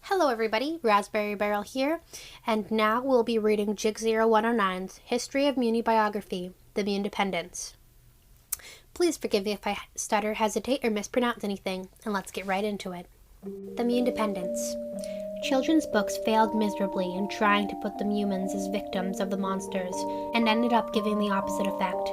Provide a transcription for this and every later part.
Hello everybody, Raspberry Barrel here, and now we'll be reading Jig 0109's History of Mewni Biography, The Mewnipendence. Please forgive me if I stutter, hesitate, or mispronounce anything, and let's get right into it. The Mewnipendence. Children's books failed miserably in trying to put the Mewmans as victims of the monsters, and ended up giving the opposite effect.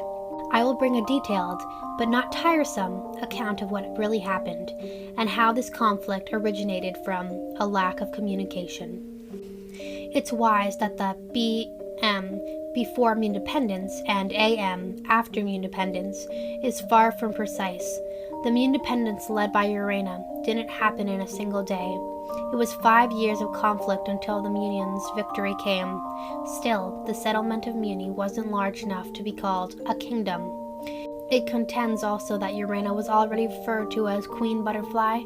I will bring a detailed, but not tiresome, account of what really happened, and how this conflict originated from a lack of communication. It's wise that the BM before Mewnipendence and AM after Mewnipendence is far from precise. The Mewnipendence led by Urena didn't happen in a single day. It was 5 years of conflict until the Mewnion's victory came. Still, the settlement of Mewni wasn't large enough to be called a kingdom. It contends also that Urena was already referred to as Queen Butterfly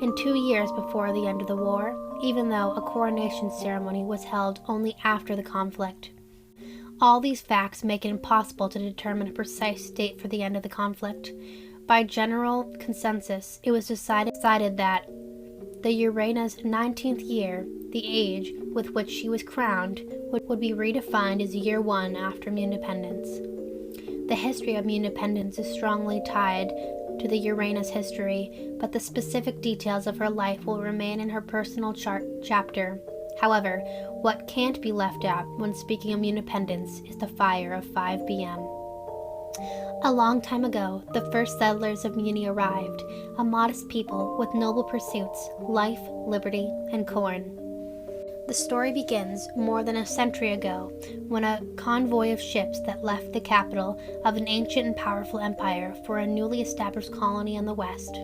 in 2 years before the end of the war, even though a coronation ceremony was held only after the conflict. All these facts make it impossible to determine a precise date for the end of the conflict. By general consensus, it was decided that the Urena's 19th year, the age with which she was crowned, would be redefined as year 1 after Mewnipendence. The history of Mewnipendence is strongly tied to the Urena's history, but the specific details of her life will remain in her personal chapter. However, what can't be left out when speaking of Mewnipendence is the fire of 5 p.m. A long time ago, the first settlers of Mewni arrived, a modest people with noble pursuits, life, liberty, and corn. The story begins more than a century ago, when a convoy of ships that left the capital of an ancient and powerful empire for a newly established colony in the west.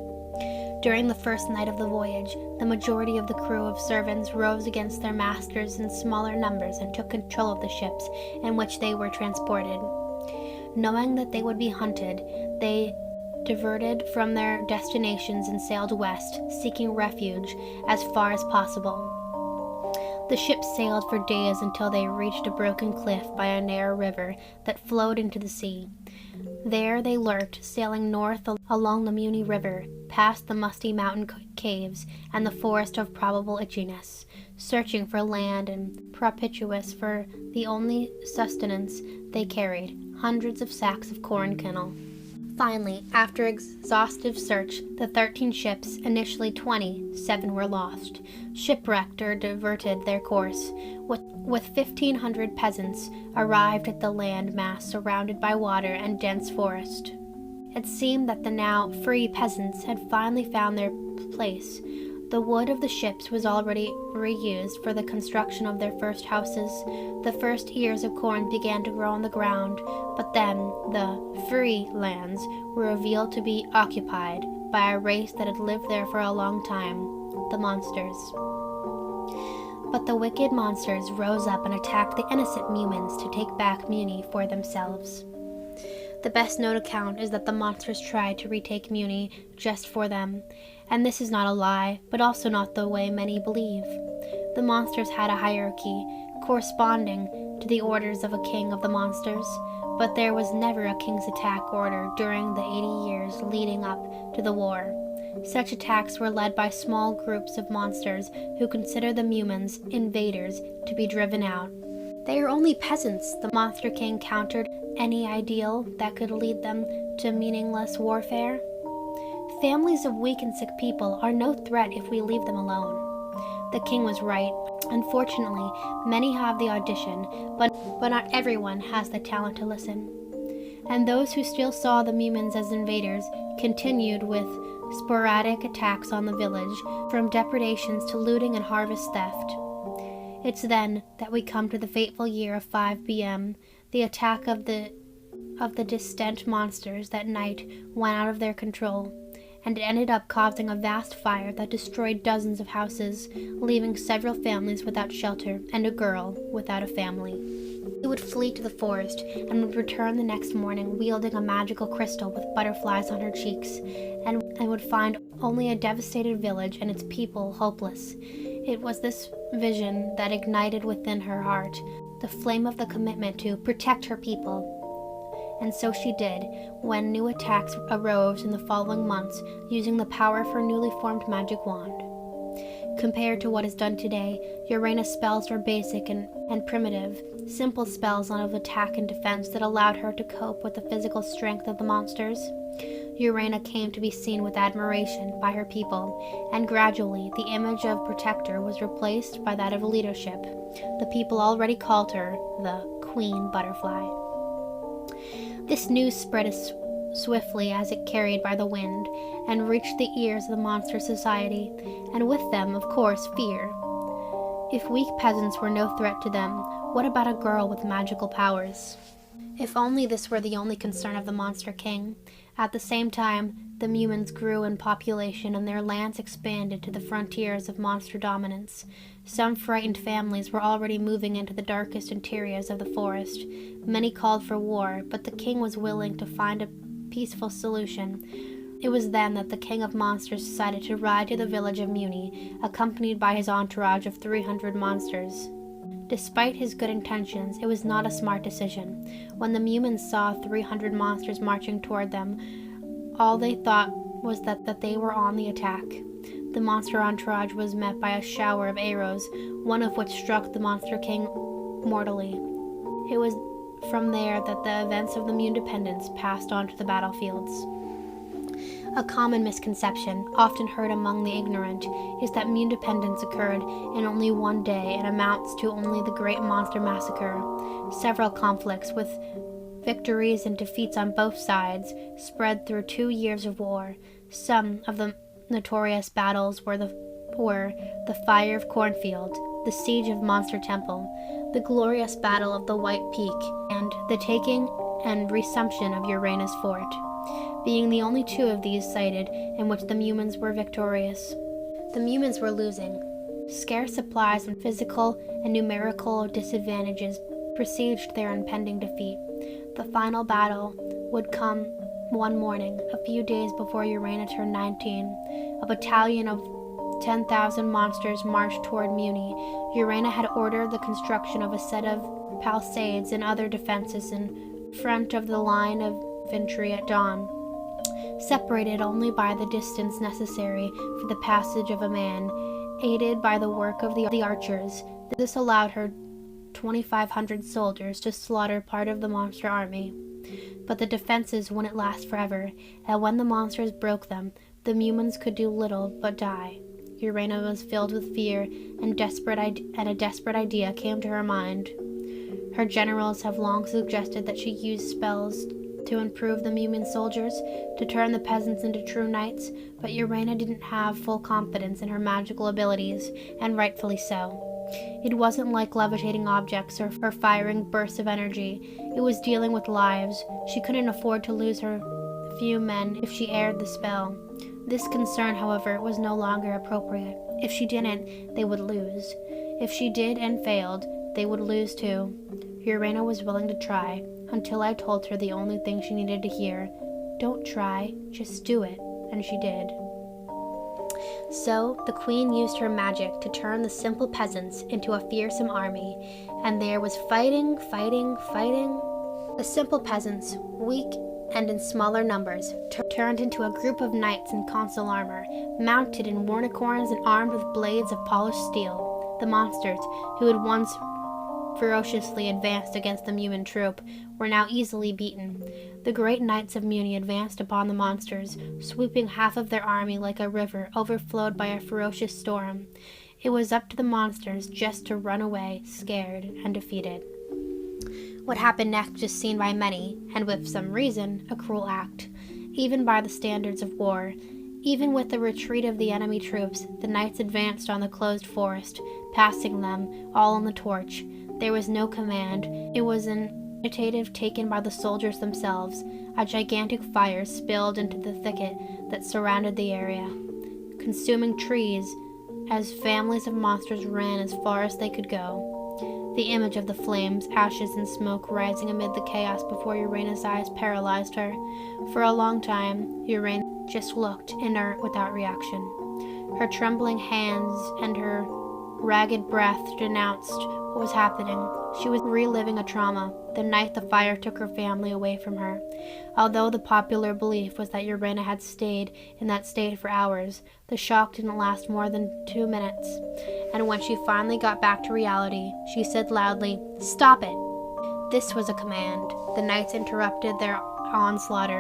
During the first night of the voyage, the majority of the crew of servants rose against their masters in smaller numbers and took control of the ships in which they were transported. Knowing that they would be hunted, they diverted from their destinations and sailed west, seeking refuge as far as possible. The ships sailed for days until they reached a broken cliff by a narrow river that flowed into the sea. There they lurked, sailing north along the Mewni River, past the musty mountain caves and the forest of probable itchiness, searching for land and propitious for the only sustenance they carried, hundreds of sacks of corn kernel. Finally, after exhaustive search, the 13 ships, initially 20, 7 were lost, shipwrecked or diverted their course. With 1,500 peasants, arrived at the land mass surrounded by water and dense forest. It seemed that the now free peasants had finally found their place. The wood of the ships was already reused for the construction of their first houses. The first ears of corn began to grow on the ground, but then the free lands were revealed to be occupied by a race that had lived there for a long time, the monsters. But the wicked monsters rose up and attacked the innocent Mewmans to take back Mewni for themselves. The best known account is that the monsters tried to retake Mewni just for them, and this is not a lie, but also not the way many believe. The monsters had a hierarchy, corresponding to the orders of a king of the monsters, but there was never a king's attack order during the 80 years leading up to the war. Such attacks were led by small groups of monsters who considered the Mewmans invaders to be driven out. They are only peasants, the monster king countered any ideal that could lead them to meaningless warfare. Families of weak and sick people are no threat if we leave them alone. The king was right. Unfortunately, many have the audition, but not everyone has the talent to listen. And those who still saw the Mewmans as invaders continued with sporadic attacks on the village, from depredations to looting and harvest theft. It's then that we come to the fateful year of 5 p.m., the attack of the distant monsters that night went out of their control, and it ended up causing a vast fire that destroyed dozens of houses, leaving several families without shelter and a girl without a family. She would flee to the forest and would return the next morning wielding a magical crystal with butterflies on her cheeks, and would find only a devastated village and its people hopeless. It was this vision that ignited within her heart the flame of the commitment to protect her people. And so she did, when new attacks arose in the following months, using the power of her newly formed magic wand. Compared to what is done today, Uranus' spells were basic and primitive, simple spells of attack and defense that allowed her to cope with the physical strength of the monsters. Urania came to be seen with admiration by her people, and gradually the image of protector was replaced by that of leadership. The people already called her the Queen Butterfly. This news spread as swiftly as it carried by the wind, and reached the ears of the monster society, and with them, of course, fear. If weak peasants were no threat to them, what about a girl with magical powers? If only this were the only concern of the Monster King. At the same time, the Mewmins grew in population and their lands expanded to the frontiers of monster dominance. Some frightened families were already moving into the darkest interiors of the forest. Many called for war, but the king was willing to find a peaceful solution. It was then that the King of Monsters decided to ride to the village of Mewni, accompanied by his entourage of 300 monsters. Despite his good intentions, it was not a smart decision. When the Mewmins saw 300 monsters marching toward them, all they thought was that they were on the attack. The monster entourage was met by a shower of arrows, one of which struck the Monster King mortally. It was from there that the events of the Mewnipendence passed on to the battlefields. A common misconception, often heard among the ignorant, is that Mewnipendence occurred in only one day and amounts to only the Great Monster Massacre. Several conflicts, with victories and defeats on both sides, spread through 2 years of war. Some of the notorious battles were the Fire of Cornfield, the Siege of Monster Temple, the glorious Battle of the White Peak, and the taking and resumption of Uranus Fort, being the only 2 of these cited in which the Mewmins were victorious. The Mewmins were losing. Scarce supplies and physical and numerical disadvantages presaged their impending defeat. The final battle would come one morning, a few days before Urania turned 19. A battalion of 10,000 monsters marched toward Mewni. Urania had ordered the construction of a set of palisades and other defenses in front of the line of infantry at dawn, separated only by the distance necessary for the passage of a man, aided by the work of the archers. This allowed her 2,500 soldiers to slaughter part of the monster army. But the defenses wouldn't last forever, and when the monsters broke them, the Mewmins could do little but die. Urania was filled with fear, and a desperate idea came to her mind. Her generals have long suggested that she use spells to improve the Mewmin soldiers, to turn the peasants into true knights, but Urania didn't have full confidence in her magical abilities, and rightfully so. It wasn't like levitating objects or firing bursts of energy. It was dealing with lives. She couldn't afford to lose her few men if she erred the spell. This concern, however, was no longer appropriate. If she didn't, they would lose. If she did and failed, they would lose too. Urania was willing to try, until I told her the only thing she needed to hear. Don't try, just do it. And she did. So the queen used her magic to turn the simple peasants into a fearsome army, and there was fighting. The simple peasants, weak and in smaller numbers, turned into a group of knights in console armor, mounted in unicorns and armed with blades of polished steel. The monsters, who had once ferociously advanced against the Mewmin troop, were now easily beaten. The great knights of Mewni advanced upon the monsters, sweeping half of their army like a river overflowed by a ferocious storm. It was up to the monsters just to run away, scared and defeated. What happened next was seen by many, and with some reason, a cruel act, even by the standards of war. Even with the retreat of the enemy troops, the knights advanced on the closed forest, passing them all on the torch. There was no command. It was an initiative taken by the soldiers themselves. A gigantic fire spilled into the thicket that surrounded the area, consuming trees as families of monsters ran as far as they could go. The image of the flames, ashes, and smoke rising amid the chaos before Urania's eyes paralyzed her. For a long time, Urania just looked, inert, without reaction. Her trembling hands and her ragged breath denounced what was happening. She was reliving a trauma, the night the fire took her family away from her. Although the popular belief was that Urena had stayed in that state for hours, the shock didn't last more than 2 minutes. And when she finally got back to reality, she said loudly, "Stop it!" This was a command. The knights interrupted their onslaught.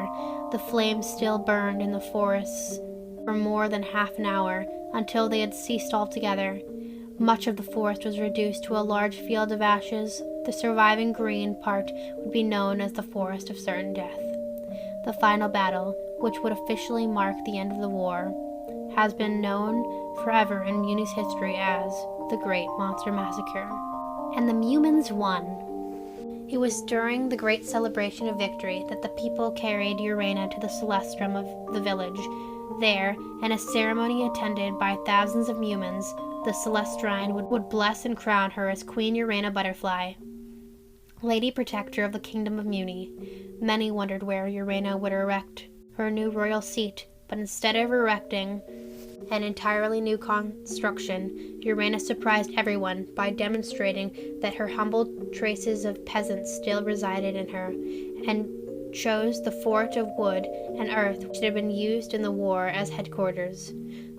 The flames still burned in the forests for more than half an hour, until they had ceased altogether. Much of the forest was reduced to a large field of ashes. The surviving green part would be known as the Forest of Certain Death. The final battle, which would officially mark the end of the war, has been known forever in Mewni's history as the Great Monster Massacre. And the Mewmans won. It was during the great celebration of victory that the people carried Urena to the Celestrum of the village. There, in a ceremony attended by thousands of Mewmans, the Celestrine would bless and crown her as Queen Urena Butterfly, Lady Protector of the Kingdom of Mewni. Many wondered where Urena would erect her new royal seat, but instead of erecting an entirely new construction, Urena surprised everyone by demonstrating that her humble traces of peasants still resided in her, and chose the fort of wood and earth which had been used in the war as headquarters.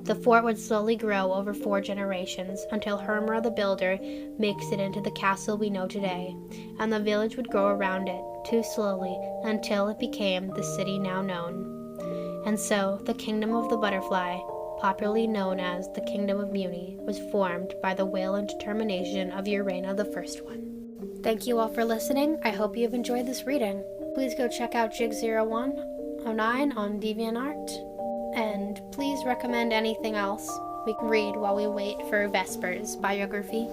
The fort would slowly grow over 4 generations until Hermra the Builder makes it into the castle we know today, and the village would grow around it, too slowly, until it became the city now known. And so, the Kingdom of the Butterfly, popularly known as the Kingdom of Mewni, was formed by the will and determination of Urena the First One. Thank you all for listening. I hope you've enjoyed this reading. Please go check out Jig0109 on Deviantart. And please recommend anything else we can read while we wait for Vesper's biography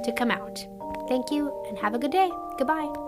to come out. Thank you, and have a good day. Goodbye.